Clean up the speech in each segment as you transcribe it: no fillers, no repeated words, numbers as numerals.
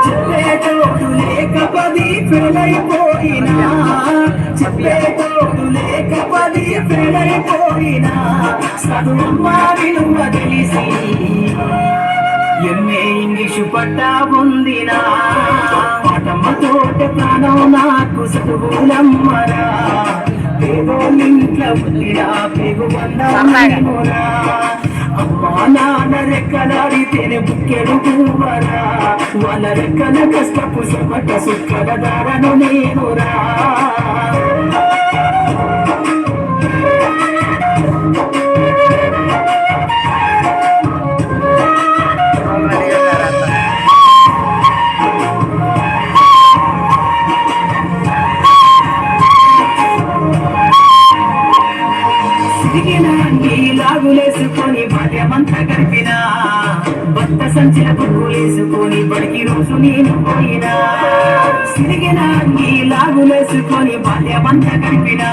చెప్పేటోడు లేకపది ఫెయిలైపోయినా చెప్పేటోడు లేకపది ఫెయిలైపోయినా చదువమ్మ విలువ తెలిసి ఎంఏ ఇంగ్లీషు పట్టా పొందినా మాటమ్మతోట ప్రాణం నాకు చదువులమ్మరా పేదోళ్ళింట్లో పుట్టినా పేగు బంధారా అమ్మా నాన్న రెక్కలాడితేనే బుక్కెడు పువ్వరా వాళ్ళ రెక్కల కష్టపు చెమట సుక్కల దారను నేనురా లాగులేసుకొని బాల్యమంతా గడిపినా భర్త సంచిన బుక్కులేసుకొని బడికి రోజు నేను పోయినా సిరిగిన లాగులేసుకొని బాల్యమంతా గడిపినా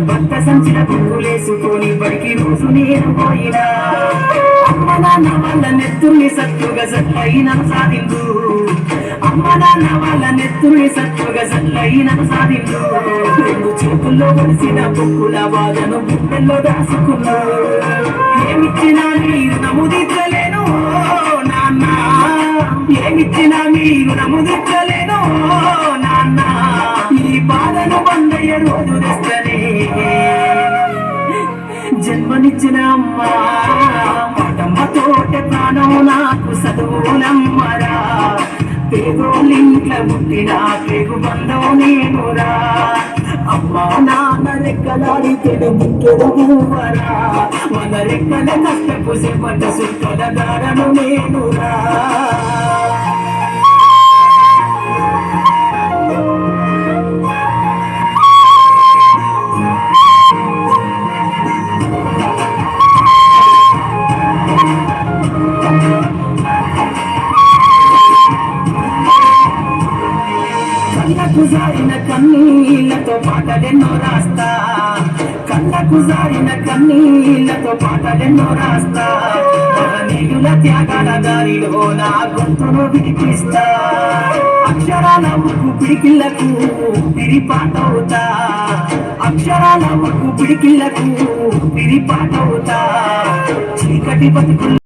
భర్త సంచిన బుక్కులేసుకొని బడికి రోజు నేను పోయినా అమ్మ నాన్న వాళ్ళ నెత్తుల్ని సత్తుగా సల్లైన సాధిందు అమ్మ నాన్న వాళ్ళ నెత్తుల్ని సత్తుగా సల్లైన సాధిందు రెండు చేతుల్లో వడిసిన బొక్కుల బాధను గుండెల్లో దాసుకున్నా ఏమిచ్చినా మీరు నముదించలేను నాన్న ఏమిచ్చినా మీరు నముదించలేను నాన్న ఈ బాధను బందయ్య రోజు తెస్తనే జన్మనిచ్చిన అమ్మ మాటమ్మ తోట ప్రాణం నాకు చదువులమ్మరా పేదోళ్ళింట్లో పుట్టిన పేగు బంధం నేనురా అమ్మా నాన్న రెక్కలాడితేనే ముక్కెడు పువ్వరా మన రెక్కల కష్టపు చెమట సుక్కల దారను నేనురా కళ్ళకు జారిన కన్నీళ్లతో పాటలెన్నో రాస్తా కళ్ళకు జారిన కన్నీళ్లతో పాటలెన్నో రాస్తా నీయుల త్యాగాల దారిలో నా గొంతును వినిపిస్తా అక్షరాల ఉక్కు పిడికిళ్లకు పిరిపాటవుతా అక్షరాల ఉక్కు పిడికిళ్లకు పిరిపాటవుతా చీకటి బతుకులు